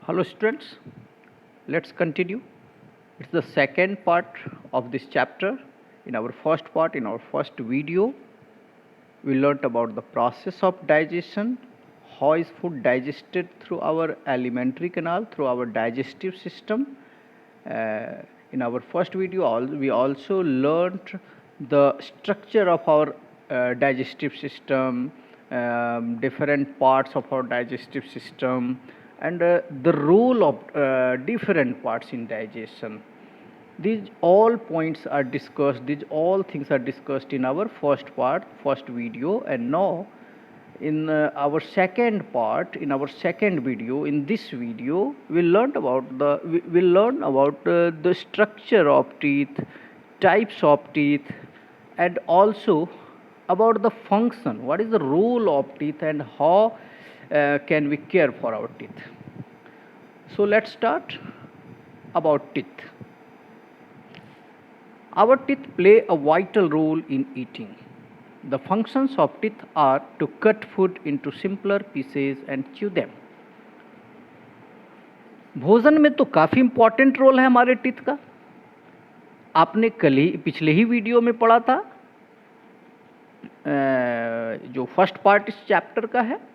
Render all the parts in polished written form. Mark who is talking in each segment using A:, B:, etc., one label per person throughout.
A: Hello students, let's continue. It's the second part of this chapter. In our first video, we learnt about the process of digestion, how is food digested through our alimentary canal, through our digestive system. In our first video, we also learnt the structure of our digestive system, different parts of our digestive system, and the role of different parts in digestion. These all points are discussed, these all things are discussed in our first video, and now in our second video, in this video, we'll learn about the structure of teeth, types of teeth, and also about the function, what is the role of teeth, and how can we care for our teeth. So let's start about teeth. Our teeth play a vital role in eating. The functions of teeth are to cut food into simpler pieces and chew them. भोजन में तो काफ़ी important role है हमारे teeth का. आपने पिछले ही video में पढ़ा था, जो फर्स्ट पार्ट इस चैप्टर का है,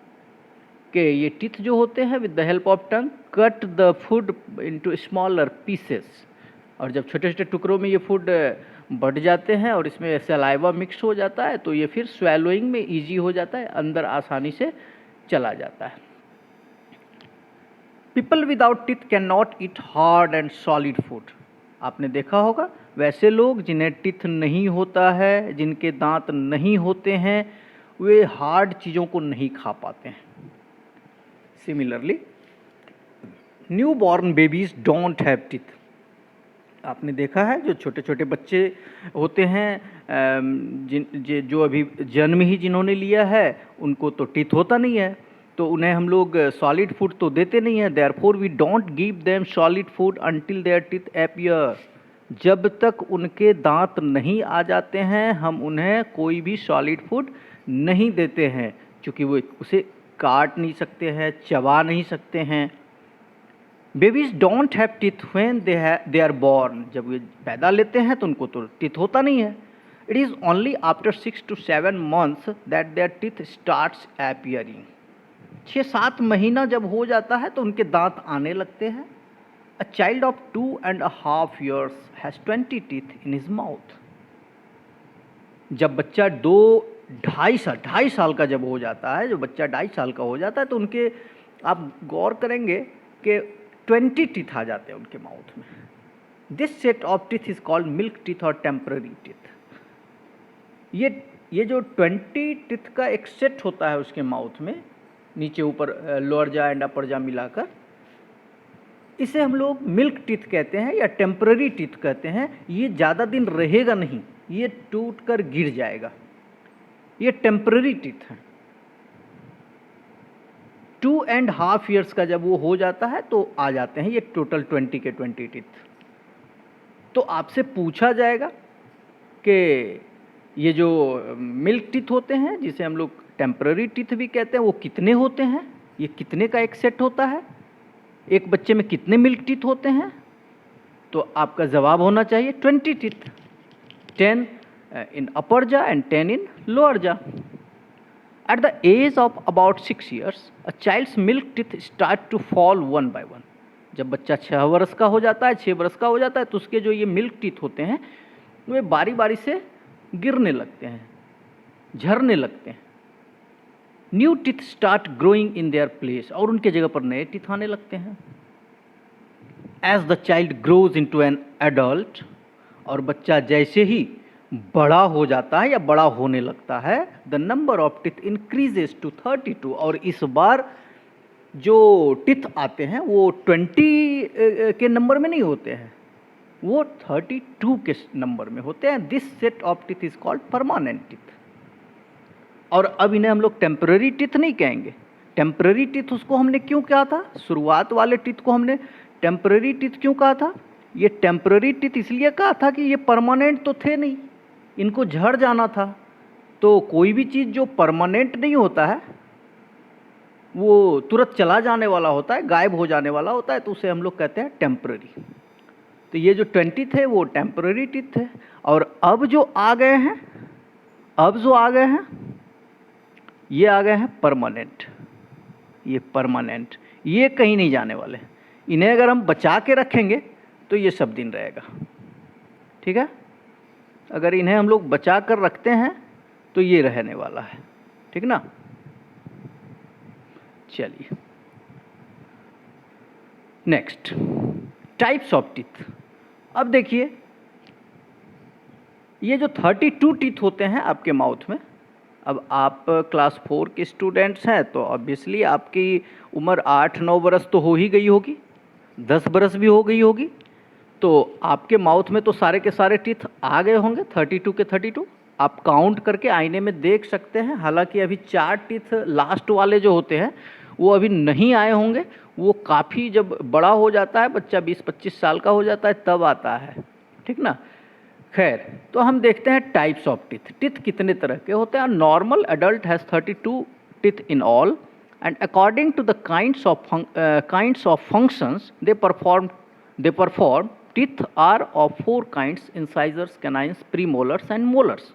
A: कि ये टीथ जो होते हैं with the help of tongue cut the food into smaller pieces, और जब छोटे छोटे टुकड़ों में ये फूड बढ़ जाते हैं और इसमें सलाइवा मिक्स हो जाता है तो ये फिर स्वेलोइंग में इजी हो जाता है, अंदर आसानी से चला जाता है. People without teeth can not eat hard and solid food. आपने देखा होगा वैसे लोग जिन्हें टीथ नहीं होता है, जिनके दांत नहीं होते हैं, वे हार्ड चीज़ों को नहीं खा पाते हैं. Similarly new born babies don't have teeth. आपने देखा है जो छोटे छोटे बच्चे होते हैं, जो अभी जन्म ही जिन्होंने लिया है, उनको तो टीथ होता नहीं है, तो उन्हें हम लोग सॉलिड फूड तो देते नहीं है. Therefore we don't give them solid food until their teeth appear. जब तक उनके दांत नहीं आ जाते हैं हम उन्हें कोई भी सॉलिड फूड नहीं देते हैं, क्योंकि वो उसे काट नहीं सकते हैं, चबा नहीं सकते हैं. Babies don't have teeth when they are born. जब वे पैदा लेते हैं तो उनको तो टीथ होता नहीं है. It is only after 6 to 7 months that there teeth starts appearing. 6-7 महीना जब हो जाता है तो उनके दांत आने लगते हैं. A child of 2.5 years has 20 teeth in his mouth. जब बच्चा 2-2.5 साल का जब हो जाता है, जो बच्चा 2.5 साल का हो जाता है, तो उनके आप गौर करेंगे कि 20 टीथ आ जाते हैं उनके माउथ में. This set of teeth is called milk teeth और टेम्पररी टीथ. ये जो 20 टीथ का एक सेट होता है उसके माउथ में, नीचे ऊपर लोअर जा एंड अपर जा मिलाकर, इसे हम लोग मिल्क टीथ कहते हैं या टेम्पररी टीथ कहते हैं. ये ज़्यादा दिन रहेगा नहीं, ये टूट कर गिर जाएगा. ये टेम्पररी टीथ है. 2.5 years का जब वो हो जाता है तो आ जाते हैं ये टोटल 20 के 20 टीथ. तो आपसे पूछा जाएगा कि ये जो मिल्क टीथ होते हैं, जिसे हम लोग टेम्पररी टीथ भी कहते हैं, वो कितने होते हैं, ये कितने का एक सेट होता है, एक बच्चे में कितने मिल्क टीथ होते हैं. तो आपका जवाब होना चाहिए 20 teeth. 10 in upper jaw and 10 in lower jaw. At the age of about 6 years, a child's milk teeth start to fall one by one. जब बच्चा 6 वर्ष का हो जाता है, 6 वर्ष का हो जाता है, तो उसके जो ये मिल्क टीथ होते हैं वे बारी बारी से गिरने लगते हैं, झरने लगते हैं. New teeth start growing in their place, और उनके जगह पर नए टीथ आने लगते हैं. As the child grows into an adult, और बच्चा जैसे ही बड़ा हो जाता है या बड़ा होने लगता है, the number of teeth increases to 32. और इस बार जो टीथ आते हैं वो 20 के नंबर में नहीं होते हैं, वो 32 के नंबर में होते हैं. This set of teeth is called permanent teeth. और अब इन्हें हम लोग टेम्पररी टीथ नहीं कहेंगे. टेम्पररी टीथ उसको हमने क्यों कहा था, शुरुआत वाले टीथ को हमने टेम्पररी टीथ क्यों कहा था. ये टेम्पररी टीथ इसलिए कहा था कि ये परमानेंट तो थे नहीं, इनको झड़ जाना था. तो कोई भी चीज़ जो परमानेंट नहीं होता है वो तुरंत चला जाने वाला होता है, गायब हो जाने वाला होता है, तो उसे हम लोग कहते हैं टेम्पररी। तो ये जो 20 थे वो टेम्पररी टीथ थे। और अब जो आ गए हैं, ये आ गए हैं परमानेंट। ये परमानेंट, ये कहीं नहीं जाने वाले। इन्हें अगर हम बचा के रखेंगे तो ये सब दिन रहेगा, ठीक है। अगर इन्हें हम लोग बचा कर रखते हैं तो ये रहने वाला है, ठीक ना। चलिए नेक्स्ट, टाइप्स ऑफ टीथ। अब देखिए, ये जो 32 टीथ होते हैं आपके माउथ में, अब आप क्लास 4 के स्टूडेंट्स हैं तो ऑब्वियसली आपकी उम्र 8-9 बरस तो हो ही गई होगी, 10 बरस भी हो गई होगी, तो आपके माउथ में तो सारे के सारे टीथ आ गए होंगे, 32 के 32 आप काउंट करके आईने में देख सकते हैं। हालांकि अभी 4 टीथ लास्ट वाले जो होते हैं वो अभी नहीं आए होंगे, वो काफ़ी जब बड़ा हो जाता है, बच्चा 20-25 साल का हो जाता है तब आता है, ठीक ना। खैर, तो हम देखते हैं टाइप्स ऑफ टीथ। टीथ कितने तरह के होते हैं। Normal adult has 32 teeth in all, and according to the kinds of functions they perform, teeth are of 4 kinds: incisors, canines, premolars and molars.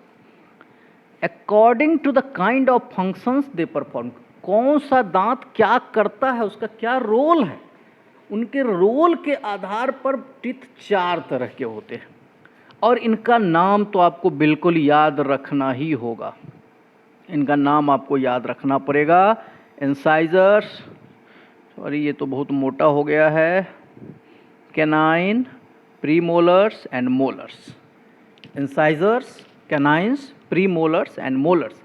A: According to the kind of functions they perform, कौन सा दांत क्या करता है, उसका क्या role है, उनके रोल के आधार पर टीथ 4 तरह के होते हैं। और इनका नाम तो आपको बिल्कुल याद रखना ही होगा, इनका नाम आपको याद रखना पड़ेगा। इंसाइजर्स, सॉरी ये तो बहुत मोटा हो गया है, canine, premolars and molars. Incisors, canines, premolars and molars,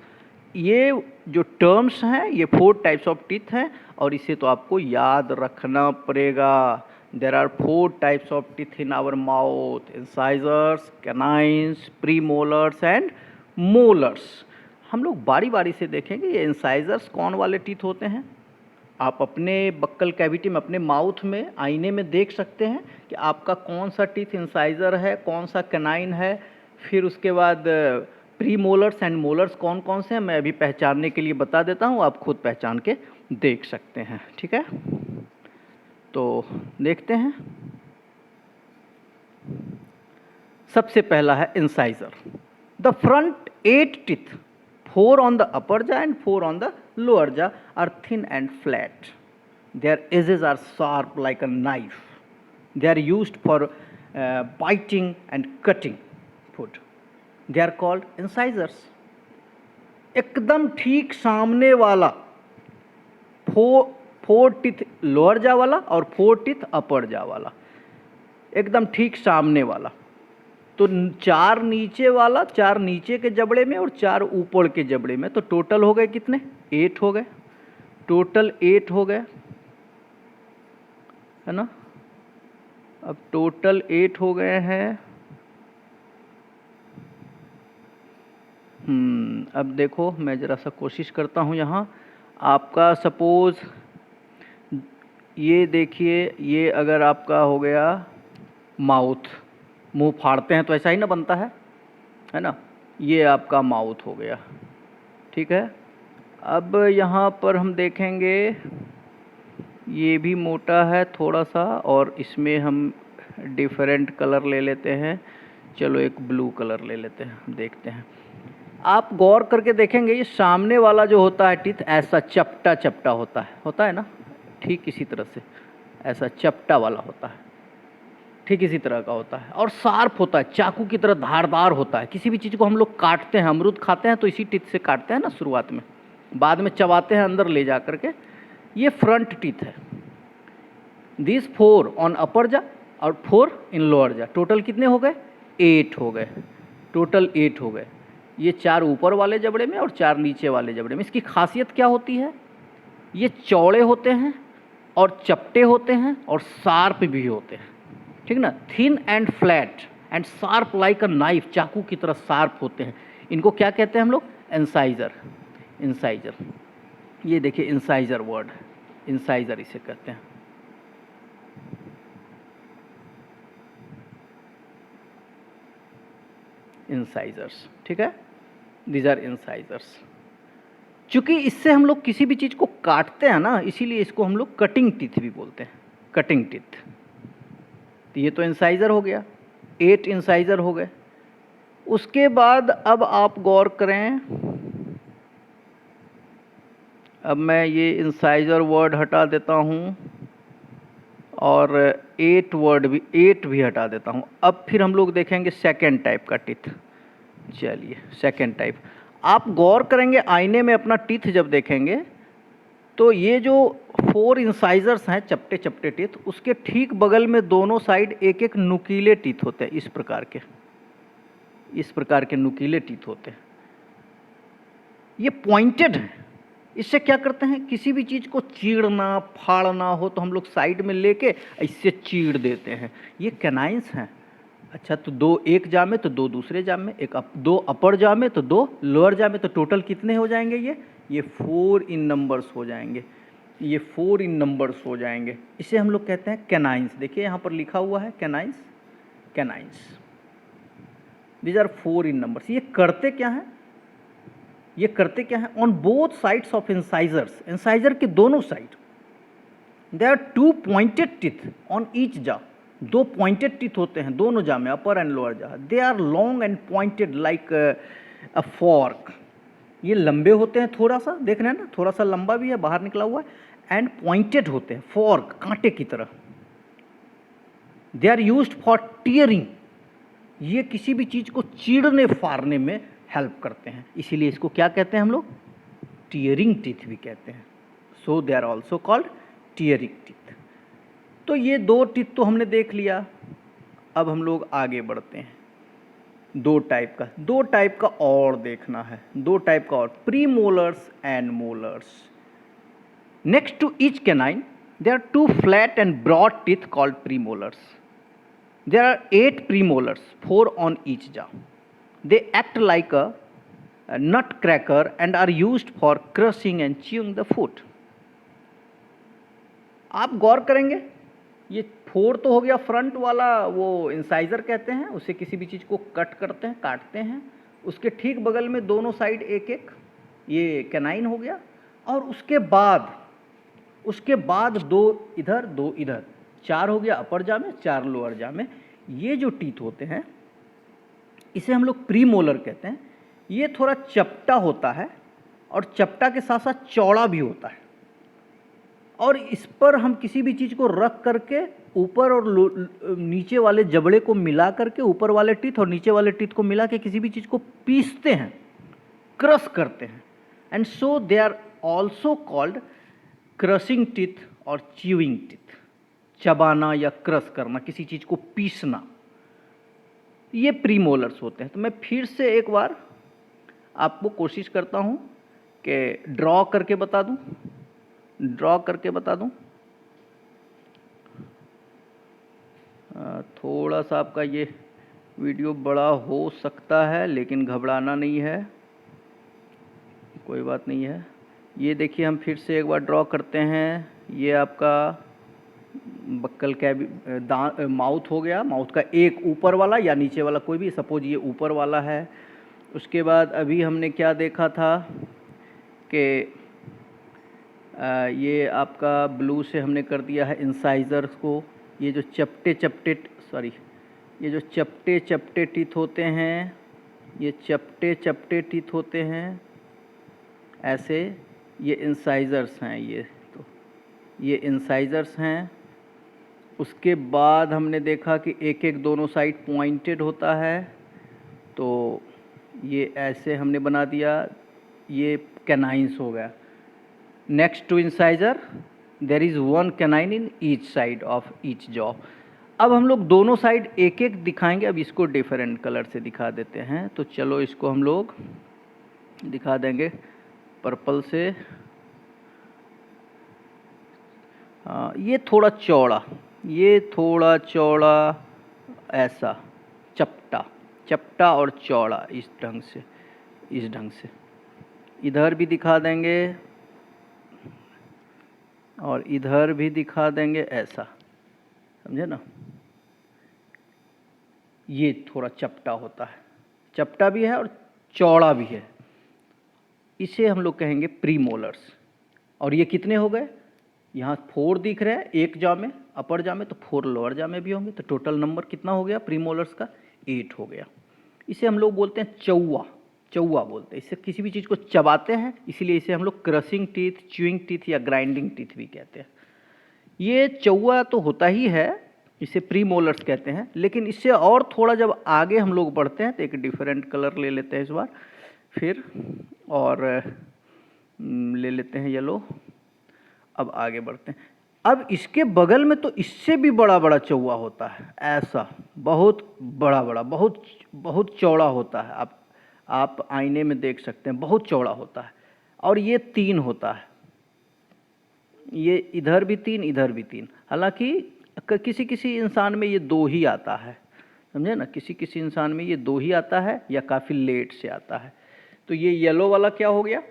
A: ये जो टर्म्स हैं ये 4 टाइप्स ऑफ टीथ हैं और इसे तो आपको याद रखना पड़ेगा। There are 4 types of teeth in our mouth: incisors, canines, premolars and molars. हम लोग बारी बारी से देखेंगे ये इंसाइजर्स कौन वाले टीथ होते हैं। आप अपने बक्कल कैविटी में, अपने माउथ में आईने में देख सकते हैं कि आपका कौन सा टीथ इंसाइजर है, कौन सा कैनाइन है। फिर उसके बाद प्री मोलर्स एंड मोलर्स कौन कौन से हैं मैं अभी पहचानने के लिए बता देता हूँ, आप खुद पहचान के देख सकते हैं, ठीक है। तो देखते हैं, सबसे पहला है incisor. The front 8 teeth, 4 on the upper jaw and 4 on the lower jaw, are thin and flat. Their edges are sharp like a knife. They are used for biting and cutting food. They are called incisors. एकदम ठीक सामने वाला 4 teeth lower जा वाला और 4 teeth अपर जा वाला, एकदम ठीक सामने वाला। तो 4 नीचे वाला, 4 नीचे के जबड़े में और 4 ऊपर के जबड़े में, तो टोटल हो गए कितने? 8 हो गए, टोटल 8 हो गए, है ना। अब टोटल 8 हो गए हैं। अब देखो मैं ज़रा सा कोशिश करता हूँ यहाँ। आपका सपोज़ ये देखिए, ये अगर आपका हो गया माउथ, मुंह फाड़ते हैं तो ऐसा ही ना बनता है ना। ये आपका माउथ हो गया, ठीक है। अब यहाँ पर हम देखेंगे ये भी मोटा है थोड़ा सा, और इसमें हम डिफरेंट कलर ले लेते हैं। चलो एक ब्लू कलर ले लेते हैं, देखते हैं। आप गौर करके देखेंगे ये सामने वाला जो होता है टीथ ऐसा चपटा चपटा होता है ना, ठीक इसी तरह से ऐसा चपटा वाला होता है, ठीक इसी तरह का होता है, और शार्प होता है, चाकू की तरह धारदार होता है। किसी भी चीज़ को हम लोग काटते हैं, अमरूद खाते हैं तो इसी टीथ से काटते हैं ना शुरुआत में, बाद में चबाते हैं अंदर ले जा करके। ये फ्रंट टीथ है। दिस 4 ऑन अपर जा और 4 इन लोअर जा, टोटल कितने हो गए? 8 हो गए, टोटल 8 हो गए। ये 4 ऊपर वाले जबड़े में और 4 नीचे वाले जबड़े में। इसकी खासियत क्या होती है? ये चौड़े होते हैं और चपटे होते हैं और शार्प भी होते हैं, ठीक ना। Thin and flat and sharp like a knife, चाकू की तरह शार्प होते हैं। इनको क्या कहते हैं हम लोग? इंसाइजर। इंसाइजर, ये देखिए इंसाइजर वर्ड, इंसाइजर इसे कहते हैं। इंसाइजर्स, ठीक है, दीज आर इंसाइजर्स। चूंकि इससे हम लोग किसी भी चीज़ को काटते हैं ना, इसीलिए इसको हम लोग कटिंग टीथ भी बोलते हैं, कटिंग टीथ। तो ये तो इंसाइजर हो गया, 8 इंसाइजर हो गए। उसके बाद अब आप गौर करें, अब मैं ये इंसाइजर वर्ड हटा देता हूँ और 8 भी हटा देता हूँ। अब फिर हम लोग देखेंगे सेकेंड टाइप का टीथ। चलिए सेकेंड टाइप, आप गौर करेंगे आईने में अपना टीथ जब देखेंगे तो ये जो 4 इंसाइजर्स हैं, चपटे चपटे टीथ, उसके ठीक बगल में दोनों साइड एक एक नुकीले टीथ होते हैं, इस प्रकार के नुकीले टीथ होते हैं। ये पॉइंटेड हैं। इससे क्या करते हैं, किसी भी चीज़ को चीरना फाड़ना हो तो हम लोग साइड में लेके इससे चीर देते हैं। ये कैनाइंस हैं। अच्छा, तो 2 एक जाम में तो 2 दूसरे जाम में, 2 अपर जाम में तो 2 लोअर जाम में, तो टोटल कितने हो जाएंगे ये 4 इन नंबर्स हो जाएंगे। ये 4 इन नंबर्स हो जाएंगे। इसे हम लोग कहते हैं कैनाइंस। देखिए यहाँ पर लिखा हुआ है canines, canines. These are 4 in numbers. ये करते क्या हैं, on both sides of incisors, incisor के दोनों side, there are 2 pointed teeth on each jaw. 2 pointed teeth होते हैं दोनों जा में, अपर and lower jaw. They are long and pointed like a fork. ये लंबे होते हैं, थोड़ा सा देख रहे हैं ना, थोड़ा सा लंबा भी है, बाहर निकला हुआ है, एंड पॉइंटेड होते हैं, फॉर्क, कांटे की तरह। They are used for tearing. ये किसी भी चीज़ को चीरने फाड़ने में हेल्प करते हैं, इसीलिए इसको क्या कहते हैं हम लोग, टीयरिंग टीथ भी कहते हैं। So they are also called tearing teeth. तो ये 2 टीथ तो हमने देख लिया। अब हम लोग आगे बढ़ते हैं। 2 टाइप का और देखना है, 2 टाइप का और, premolars and molars. Next to each canine there are 2 flat and broad teeth called premolars. There are 8 premolars, 4 on each jaw. They act like a nutcracker and are used for crushing and chewing the food. आप गौर करेंगे, ये 4 तो हो गया front वाला, वो incisor कहते हैं, उसे किसी भी चीज़ को कट करते हैं, काटते हैं। उसके ठीक बगल में दोनों साइड एक एक, ये कैनाइन हो गया। और उसके बाद 2 इधर 2 इधर, 4 हो गया अपर जा में, 4 लोअर जा में। ये जो टीथ होते हैं इसे हम लोग प्री मोलर कहते हैं। ये थोड़ा चपटा होता है और चपटा के साथ साथ चौड़ा भी होता है, और इस पर हम किसी भी चीज़ को रख करके ऊपर और नीचे वाले जबड़े को मिला करके, ऊपर वाले टीथ और नीचे वाले टीथ को मिला के किसी भी चीज़ को पीसते हैं, क्रश करते हैं। And so they are also called crushing teeth और च्यूइंग टीथ। चबाना या क्रश करना, किसी चीज़ को पीसना, ये प्रीमोलर्स होते हैं। तो मैं फिर से एक बार आपको कोशिश करता हूँ कि ड्रॉ करके बता दूँ। थोड़ा सा आपका ये वीडियो बड़ा हो सकता है, लेकिन घबराना नहीं है, कोई बात नहीं है। ये देखिए, हम फिर से एक बार ड्रॉ करते हैं। ये आपका बक्कल माउथ हो गया। माउथ का एक ऊपर वाला या नीचे वाला, कोई भी, सपोज ये ऊपर वाला है। उसके बाद अभी हमने क्या देखा था कि ये आपका ब्लू से हमने कर दिया है इंसाइजर्स को। ये जो चपटे चपटे टीथ होते हैं, ये चपटे टीथ होते हैं ऐसे, ये इंसाइजर्स हैं। ये इंसाइजर्स हैं। उसके बाद हमने देखा कि एक एक दोनों साइड पॉइंटेड होता है, तो ये ऐसे हमने बना दिया, ये कैनाइंस हो गया। Next to incisor there is 1 canine in each side of each jaw. अब हम लोग दोनों साइड एक एक दिखाएंगे। अब इसको डिफरेंट कलर से दिखा देते हैं। तो चलो इसको हम लोग दिखा देंगे पर्पल से। ये थोड़ा चौड़ा, ऐसा चपटा और चौड़ा, इस ढंग से इधर भी दिखा देंगे और इधर भी दिखा देंगे, ऐसा, समझे ना। ये थोड़ा चपटा होता है, चपटा भी है और चौड़ा भी है। इसे हम लोग कहेंगे प्रीमोलर्स। और ये कितने हो गए, यहाँ 4 दिख रहे हैं एक जॉ में, अपर जॉ में, तो 4 लोअर जॉ में भी होंगे, तो टोटल नंबर कितना हो गया प्रीमोलर्स का, 8 हो गया। इसे हम लोग बोलते हैं चौवा, चौवा बोलते हैं। इससे किसी भी चीज़ को चबाते हैं, इसीलिए इसे हम लोग क्रशिंग टीथ, च्यूइंग टीथ या ग्राइंडिंग टीथ भी कहते हैं। ये चौवा तो होता ही है, इसे प्रीमोलर्स कहते हैं। लेकिन इससे और थोड़ा जब आगे हम लोग बढ़ते हैं तो एक डिफरेंट कलर ले लेते हैं इस बार फिर, और ले लेते हैं येलो। अब आगे बढ़ते हैं। अब इसके बगल में तो इससे भी बड़ा बड़ा चौवा होता है, ऐसा बहुत बड़ा बड़ा, बहुत बहुत चौड़ा होता है। आप आईने में देख सकते हैं, बहुत चौड़ा होता है। और ये 3 होता है, ये इधर भी 3, इधर भी 3। हालांकि किसी किसी इंसान में ये 2 ही आता है, समझे ना, किसी किसी इंसान में ये 2 ही आता है या काफ़ी लेट से आता है। तो ये येलो वाला क्या हो गया,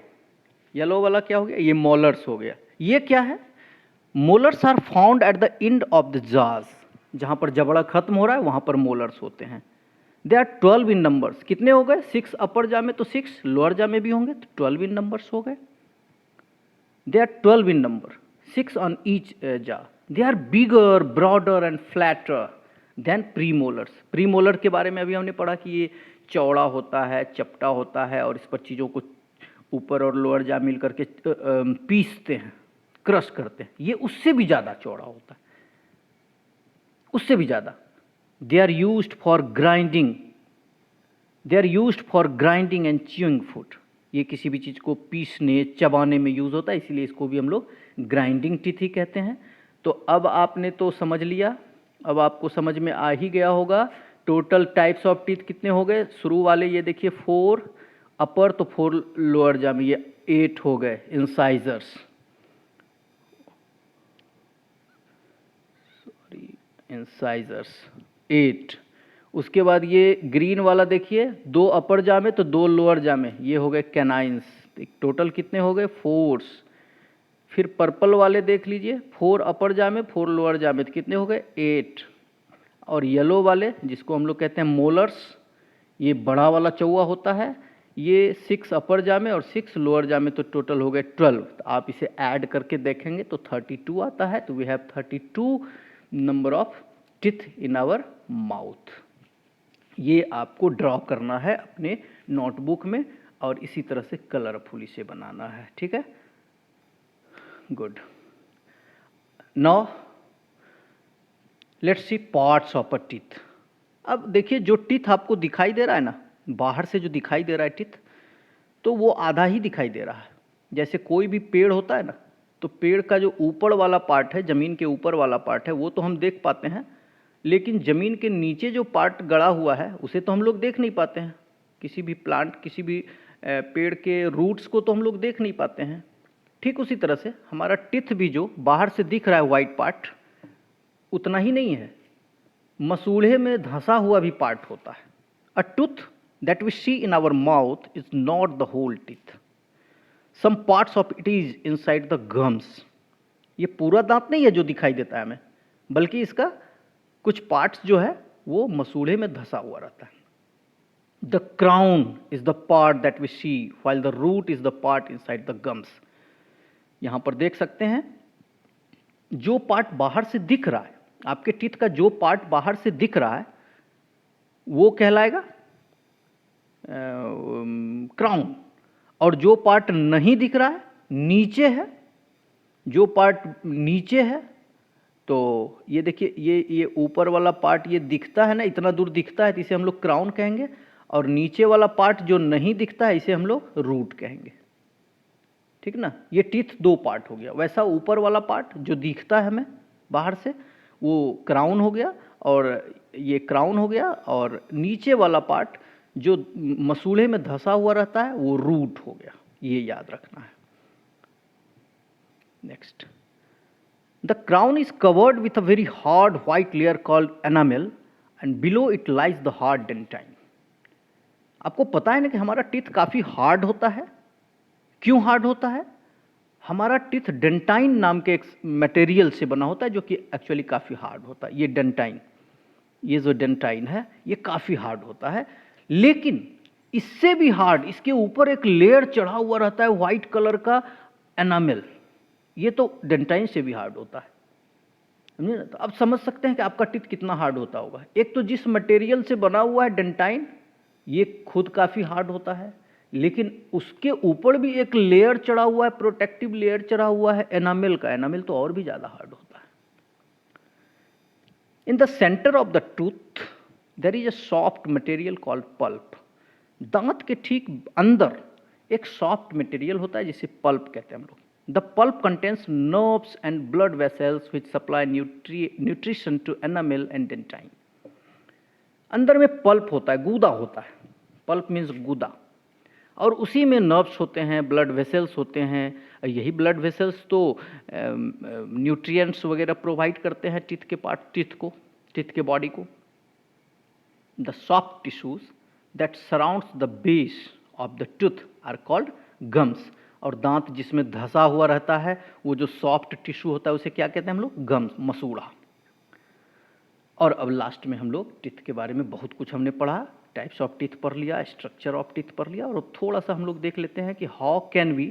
A: येलो वाला क्या हो गया, ये मोलर्स हो गया। ये क्या है, molars are found at the end of the jaws, जहाँ पर जबड़ा खत्म हो रहा है वहाँ पर मोलर्स होते हैं। They are 12 in numbers. कितने हो गए, 6 अपर जा में तो 6 लोअर जा में भी होंगे, तो 12 इन नंबर्स हो गए। They are 12 in number, 6 on each jaw. They are bigger, broader and flatter than premolars. Premolar के बारे में अभी हमने पढ़ा कि ये चौड़ा होता है, चपटा होता है, और इस पर चीज़ों को ऊपर और लोअर जा मिल करके पीसते हैं, क्रश करते हैं। ये उससे भी ज़्यादा चौड़ा होता है, उससे भी ज़्यादा। They are used for grinding, they are used for grinding and chewing food. ये किसी भी चीज़ को पीसने, चबाने में यूज़ होता है, इसीलिए इसको भी हम लोग ग्राइंडिंग टीथ ही कहते हैं। तो अब आपने तो समझ लिया, अब आपको समझ में आ ही गया होगा टोटल टाइप्स ऑफ टीथ कितने हो गए। शुरू वाले ये देखिए 4 अपर, तो 4 लोअर जा में, ये 8 हो गए इंसाइजर्स, सॉरी इंसाइजर्स 8। उसके बाद ये ग्रीन वाला देखिए 2 अपर जा में तो 2 लोअर जा में, ये हो गए कैनाइंस। टोटल कितने हो गए 4। फिर पर्पल वाले देख लीजिए 4 अपर जा में 4 लोअर जा में, तो कितने हो गए 8। और येलो वाले जिसको हम लोग कहते हैं मोलर्स, ये बड़ा वाला चौवा होता है, ये 6 अपर जा में और 6 लोअर जा में, तो टोटल हो गए 12। तो आप इसे ऐड करके देखेंगे तो 32 आता है। तो we have 32 number of teeth in our mouth. ये आपको ड्रॉ करना है अपने नोटबुक में, और इसी तरह से कलरफुल इसे बनाना है, ठीक है। Good. Now let's see parts of a teeth. अब देखिए जो टीथ आपको दिखाई दे रहा है ना, बाहर से जो दिखाई दे रहा है टीथ, तो वो आधा ही दिखाई दे रहा है। जैसे कोई भी पेड़ होता है ना, तो पेड़ का जो ऊपर वाला पार्ट है, ज़मीन के ऊपर वाला पार्ट है, वो तो हम देख पाते हैं, लेकिन ज़मीन के नीचे जो पार्ट गड़ा हुआ है उसे तो हम लोग देख नहीं पाते हैं। किसी भी प्लांट, किसी भी पेड़ के रूट्स को तो हम लोग देख नहीं पाते हैं। ठीक उसी तरह से हमारा टीथ भी जो बाहर से दिख रहा है वाइट पार्ट, उतना ही नहीं है, मसूड़े में धंसा हुआ भी पार्ट होता है। A tooth that we see in our mouth is not the whole teeth, some parts of it is inside the gums. ये पूरा दांत नहीं है जो दिखाई देता है हमें, बल्कि इसका कुछ पार्ट्स जो है वो मसूड़े में धंसा हुआ रहता है। The crown is the part that we see while the root is the part inside the gums. यहां पर देख सकते हैं जो पार्ट बाहर से दिख रहा है, आपके टीथ का जो पार्ट बाहर से दिख रहा है वो कहलाएगा क्राउन, और जो पार्ट नहीं दिख रहा है, नीचे है, जो पार्ट नीचे है, तो ये देखिए ये ऊपर वाला पार्ट ये दिखता है ना, इतना दूर दिखता है, तो इसे हम लोग क्राउन कहेंगे। और नीचे वाला पार्ट जो नहीं दिखता है इसे हम लोग रूट कहेंगे, ठीक ना। ये टीथ 2 पार्ट हो गया। वैसा ऊपर वाला पार्ट जो दिखता है हमें बाहर से वो क्राउन हो गया, और ये क्राउन हो गया, और नीचे वाला पार्ट जो मसूड़े में धंसा हुआ रहता है वो रूट हो गया। ये याद रखना है। Next, the crown is covered with a very hard white layer called enamel and below it lies the hard dentine. आपको पता है ना कि हमारा टीथ काफ़ी हार्ड होता है। क्यों हार्ड होता है? हमारा टीथ डेंटाइन नाम के एक मटेरियल से बना होता है जो कि एक्चुअली काफ़ी हार्ड होता है। ये डेंटाइन, ये जो डेंटाइन है ये काफ़ी हार्ड होता है, लेकिन इससे भी हार्ड, इसके ऊपर एक लेयर चढ़ा हुआ रहता है व्हाइट कलर का एनामेल। ये तो डेंटाइन से भी हार्ड होता है, समझे ना। तो अब समझ सकते हैं कि आपका टीथ कितना हार्ड होता होगा। एक तो जिस मटेरियल से बना हुआ है डेंटाइन, ये खुद काफ़ी हार्ड होता है, लेकिन उसके ऊपर भी एक लेयर चढ़ा हुआ है, प्रोटेक्टिव लेयर चढ़ा हुआ है एनामिल का। एनामिल तो और भी ज़्यादा हार्ड होता है। In the centre of the tooth there is a soft material called pulp. दांत के ठीक अंदर एक सॉफ्ट मटेरियल होता है जिसे पल्प कहते हैं हम लोग। The pulp contains nerves and blood vessels which supply nutrition to enamel and dentine. अंदर में पल्प होता है, गूदा होता है। पल्प मीन्स गूदा, और उसी में नर्व्स होते हैं, ब्लड वेसल्स होते हैं। यही ब्लड वेसल्स तो न्यूट्रिएंट्स वगैरह प्रोवाइड करते हैं टीथ के पार्ट, टीथ के बॉडी को। The soft tissues that surrounds the base of the tooth are called gums. और दांत जिसमें धंसा हुआ रहता है, वो जो सॉफ्ट टिश्यू होता है उसे क्या कहते हैं हम लोग? गम्स, मसूड़ा। और अब लास्ट में हम लोग टीथ के बारे में बहुत कुछ हमने पढ़ा, टाइप्स ऑफ टीथ पढ़ लिया, स्ट्रक्चर ऑफ टीथ पढ़ लिया, और थोड़ा सा हम लोग देख लेते हैं कि how can we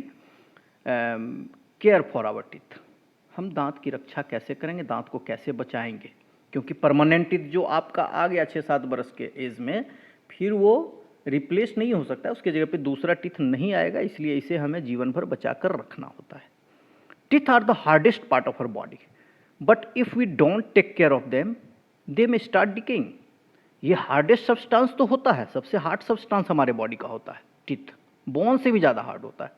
A: care for our teeth. हम दांत की रक्षा कैसे करेंगे, दांत को कैसे बचाएंगे, क्योंकि परमानेंट टीथ जो आपका आ गया 6-7 वर्ष के एज में, फिर वो रिप्लेस नहीं हो सकता, उसके जगह पे दूसरा टीथ नहीं आएगा, इसलिए इसे हमें जीवन भर बचा कर रखना होता है। Teeth are the hardest part of our body, but if we don't take care of them they may start decaying. ये हार्डेस्ट सब्सटेंस तो होता है, सबसे हार्ड सब्सटेंस हमारे बॉडी का होता है टीथ, बोन से भी ज़्यादा हार्ड होता है।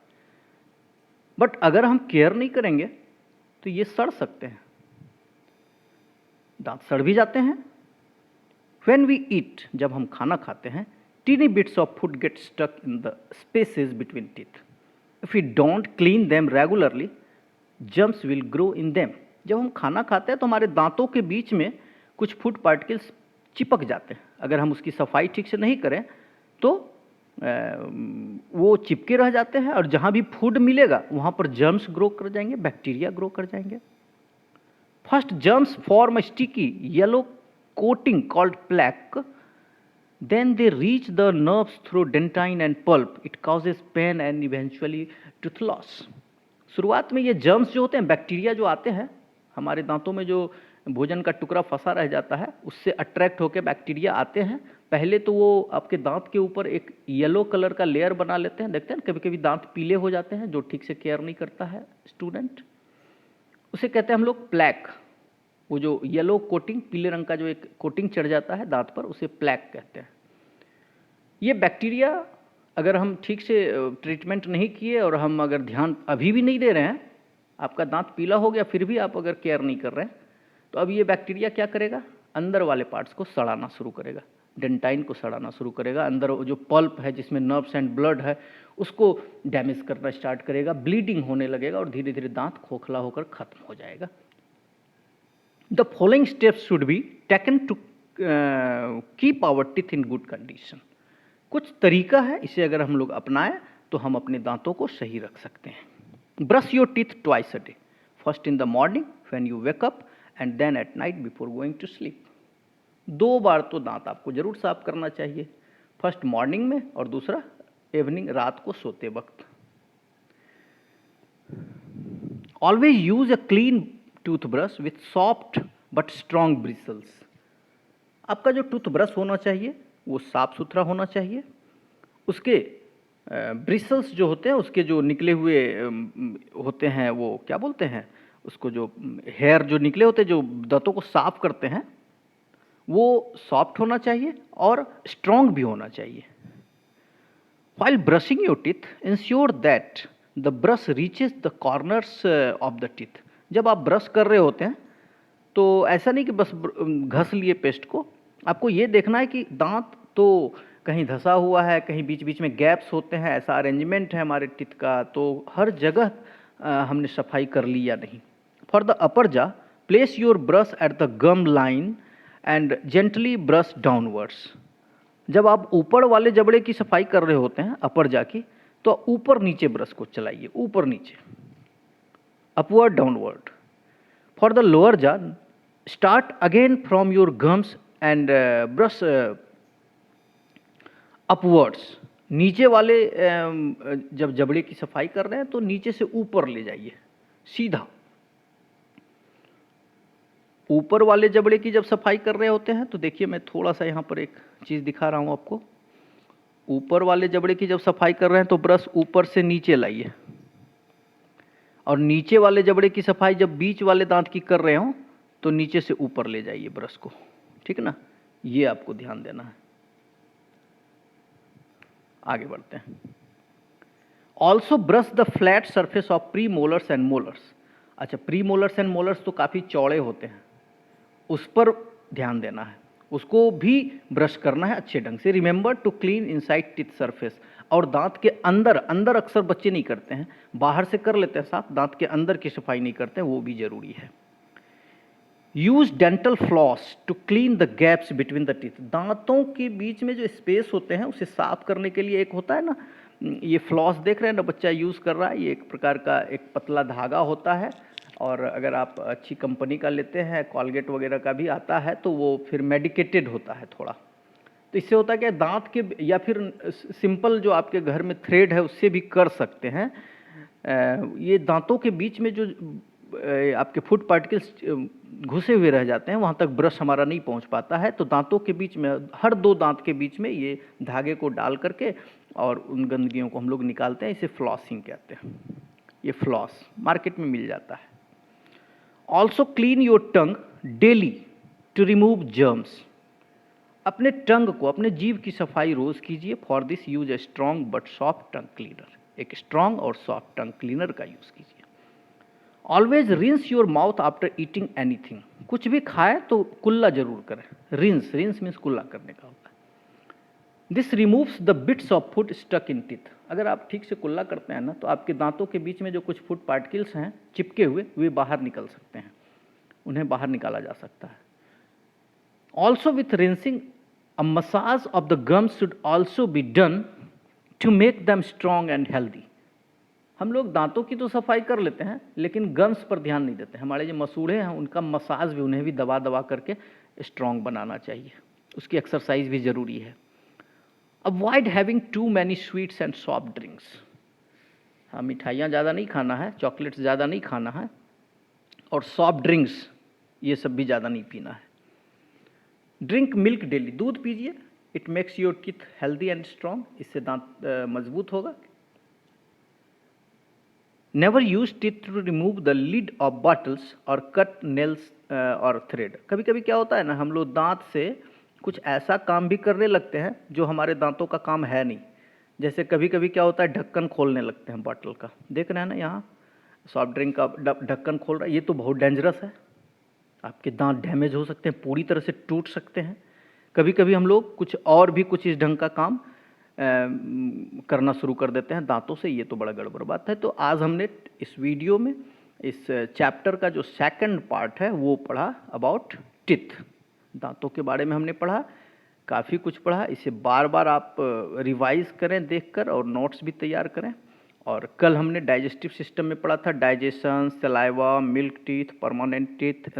A: बट अगर हम केयर नहीं करेंगे तो ये सड़ सकते हैं, दांत सड़ भी जाते हैं। व्हेन वी ईट, जब हम खाना खाते हैं, tiny bits of food get stuck in the spaces between teeth. If we don't clean them regularly, germs will grow in them. जब हम खाना खाते हैं तो हमारे दांतों के बीच में कुछ फूड पार्टिकल्स चिपक जाते हैं। अगर हम उसकी सफाई ठीक से नहीं करें तो वो चिपके रह जाते हैं, और जहाँ भी फूड मिलेगा वहाँ पर जर्म्स ग्रो कर जाएंगे, बैक्टीरिया ग्रो कर जाएंगे। First germs form sticky yellow coating called plaque, then they reach the nerves through dentine and pulp. It causes pain and eventually tooth loss. शुरुआत में ये जर्म्स जो होते हैं, बैक्टीरिया जो आते हैं हमारे दांतों में, जो भोजन का टुकड़ा फंसा रह जाता है उससे अट्रैक्ट होकर बैक्टीरिया आते हैं। पहले तो वो आपके दांत के ऊपर एक येलो कलर का लेयर बना लेते हैं, देखते हैं कभी कभी दांत पीले हो जाते हैं जो ठीक से केयर नहीं करता है स्टूडेंट, उसे कहते हैं हम लोग प्लैक। वो जो येलो कोटिंग, पीले रंग का जो एक कोटिंग चढ़ जाता है दांत पर, उसे प्लैक कहते हैं। ये बैक्टीरिया अगर हम ठीक से ट्रीटमेंट नहीं किए और हम अगर ध्यान अभी भी नहीं दे रहे हैं, आपका दांत पीला हो गया फिर भी आप अगर केयर नहीं कर रहे हैं, तो अब ये बैक्टीरिया क्या करेगा? अंदर वाले पार्ट्स को सड़ाना शुरू करेगा, डेंटाइन को सड़ाना शुरू करेगा। अंदर जो पल्प है जिसमें नर्व्स एंड ब्लड है उसको डैमेज करना स्टार्ट करेगा, ब्लीडिंग होने लगेगा और धीरे धीरे दांत खोखला होकर खत्म हो जाएगा। The following steps should be taken to keep our teeth in good condition. कुछ तरीका है, इसे अगर हम लोग अपनाएं तो हम अपने दांतों को सही रख सकते हैं। Brush your teeth twice a day, first in the morning when you wake up and then at night before going to sleep. 2 बार तो दांत आपको जरूर साफ करना चाहिए, फर्स्ट मॉर्निंग में और दूसरा इवनिंग, रात को सोते वक्त। Always use a clean toothbrush with soft but strong bristles. आपका जो टूथब्रश होना चाहिए वो साफ सुथरा होना चाहिए, उसके ब्रिसल्स जो होते हैं, उसके जो निकले हुए होते हैं, वो क्या बोलते हैं उसको, जो हेयर जो निकले होते हैं जो दांतों को साफ करते हैं, वो सॉफ्ट होना चाहिए और स्ट्रॉन्ग भी होना चाहिए। While brushing your teeth, ensure that the brush reaches the corners of the teeth. जब आप ब्रश कर रहे होते हैं तो ऐसा नहीं कि बस घस लिए पेस्ट को, आपको ये देखना है कि दांत तो कहीं धंसा हुआ है, कहीं बीच बीच में गैप्स होते हैं, ऐसा अरेंजमेंट है हमारे टीथ का, तो हर जगह हमने सफाई कर ली या नहीं। For the upper jaw, place your brush at the gum line and gently brush downwards. जब आप ऊपर वाले जबड़े की सफाई कर रहे होते हैं, अपर जा की, तो ऊपर नीचे ब्रश को चलाइए, ऊपर नीचे, upward downward. For the lower jaw, start again from your gums and brush upwards. नीचे वाले जब जबड़े की सफाई कर रहे हैं तो नीचे से ऊपर ले जाइए, सीधा। ऊपर वाले जबड़े की जब सफाई कर रहे होते हैं तो देखिए मैं थोड़ा सा यहाँ पर एक चीज़ दिखा रहा हूँ आपको। ऊपर वाले जबड़े की जब सफाई कर रहे हैं तो ब्रश ऊपर से नीचे लाइए, और नीचे वाले जबड़े की सफाई जब बीच वाले दांत की कर रहे हो तो नीचे से ऊपर ले जाइए ब्रश को, ठीक है ना। ये आपको ध्यान देना है। आगे बढ़ते हैं। Also brush the flat surface of pre molars and molars. अच्छा, प्री मोलर्स एंड मोलर्स तो काफ़ी चौड़े होते हैं, उस पर ध्यान देना है, उसको भी ब्रश करना है अच्छे ढंग से। Remember to clean inside teeth surface. और दांत के अंदर, अंदर अक्सर बच्चे नहीं करते हैं, बाहर से कर लेते हैं साफ, दांत के अंदर की सफाई नहीं करते हैं, वो भी जरूरी है। Use dental floss to clean the gaps between the teeth. दांतों के बीच में जो स्पेस होते हैं उसे साफ करने के लिए एक होता है ना, ये फ्लॉस देख रहे हैं ना बच्चा यूज़ कर रहा है, ये एक प्रकार का एक पतला धागा होता है, और अगर आप अच्छी कंपनी का लेते हैं, कॉलगेट वगैरह का भी आता है, तो वो फिर मेडिकेटेड होता है थोड़ा। तो इससे होता है कि दांत के, या फिर सिंपल जो आपके घर में थ्रेड है उससे भी कर सकते हैं। ये दांतों के बीच में जो आपके फूड पार्टिकल्स घुसे हुए रह जाते हैं, वहाँ तक ब्रश हमारा नहीं पहुँच पाता है, तो दांतों के बीच में, हर दो दांत के बीच में ये धागे को डाल करके और उन गंदगियों को हम लोग निकालते हैं, इसे फ्लॉसिंग कहते हैं। ये फ्लॉस मार्केट में मिल जाता है। Also clean your tongue daily to remove germs. अपने टंग को, अपने जीभ की सफाई रोज कीजिए। For this use a strong but soft tongue cleaner. एक स्ट्रॉन्ग और सॉफ्ट टंग क्लीनर का यूज कीजिए। Always rinse your mouth after eating anything. कुछ भी खाए तो कुल्ला जरूर करें। रिंस, रिंस मीन्स कुल्ला करने का होता है। This removes the bits of food stuck in teeth. अगर आप ठीक से कुल्ला करते हैं ना, तो आपके दांतों के बीच में जो कुछ फूड पार्टिकल्स हैं चिपके हुए, वे बाहर निकल सकते हैं, उन्हें बाहर निकाला जा सकता है। Also with rinsing, a massage of the gums should also be done to make them strong and healthy. हम लोग दांतों की तो सफाई कर लेते हैं, लेकिन गम्स पर ध्यान नहीं देते। हमारे जो मसूड़े हैं उनका मसाज भी, उन्हें भी दबा दबा करके स्ट्रांग बनाना चाहिए, उसकी एक्सरसाइज भी ज़रूरी है। Avoid having too many sweets and soft drinks. हाँ, मिठाइयाँ ज़्यादा नहीं खाना है, चॉकलेट्स ज़्यादा नहीं खाना है, और सॉफ्ट ड्रिंक्स ये सब भी ज़्यादा नहीं पीना है। Drink milk daily. दूध पीजिए, it makes your teeth healthy and strong. इससे दांत मजबूत होगा। Never use teeth to remove the lid of bottles और कट नेल्स और थ्रेड। कभी कभी क्या होता है ना, हम लोग दांत से कुछ ऐसा काम भी करने लगते हैं जो हमारे दांतों का काम है नहीं। जैसे कभी कभी क्या होता है, ढक्कन खोलने लगते हैं बॉटल का। देख रहे हैं ना, यहाँ सॉफ्ट ड्रिंक का ढक्कन खोल रहा है, ये तो बहुत डेंजरस है। आपके दांत डैमेज हो सकते हैं, पूरी तरह से टूट सकते हैं। कभी कभी हम लोग कुछ और भी कुछ इस ढंग का काम करना शुरू कर देते हैं दांतों से, ये तो बड़ा गड़बड़ बात है। तो आज हमने इस वीडियो में इस चैप्टर का जो सेकंड पार्ट है वो पढ़ा, अबाउट टीथ। दांतों के बारे में हमने पढ़ा, काफ़ी कुछ पढ़ा। इसे बार बार आप रिवाइज करें देखकर, और नोट्स भी तैयार करें। और कल हमने डाइजेस्टिव सिस्टम में पढ़ा था digestion, saliva, milk teeth, permanent teeth,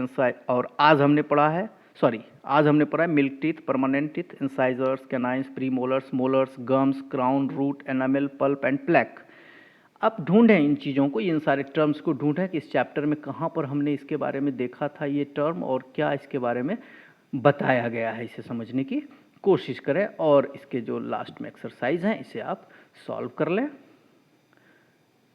A: और आज हमने पढ़ा है milk teeth, permanent teeth, incisors, canines, premolars, molars, gums, crown, root, enamel, pulp and plaque. अब ढूंढें इन चीज़ों को, इन सारे टर्म्स को ढूंढें कि इस चैप्टर में कहाँ पर हमने इसके बारे में देखा था ये टर्म, और क्या इसके बारे में बताया गया है। इसे समझने की कोशिश करें, और इसके जो लास्ट में एक्सरसाइज हैं इसे आप सॉल्व कर लें,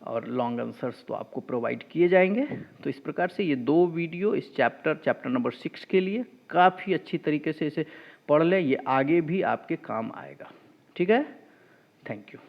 A: और लॉन्ग आंसर्स तो आपको प्रोवाइड किए जाएंगे। तो इस प्रकार से ये दो वीडियो इस चैप्टर नंबर 6 के लिए काफ़ी अच्छी तरीके से इसे पढ़ लें, ये आगे भी आपके काम आएगा। ठीक है, थैंक यू।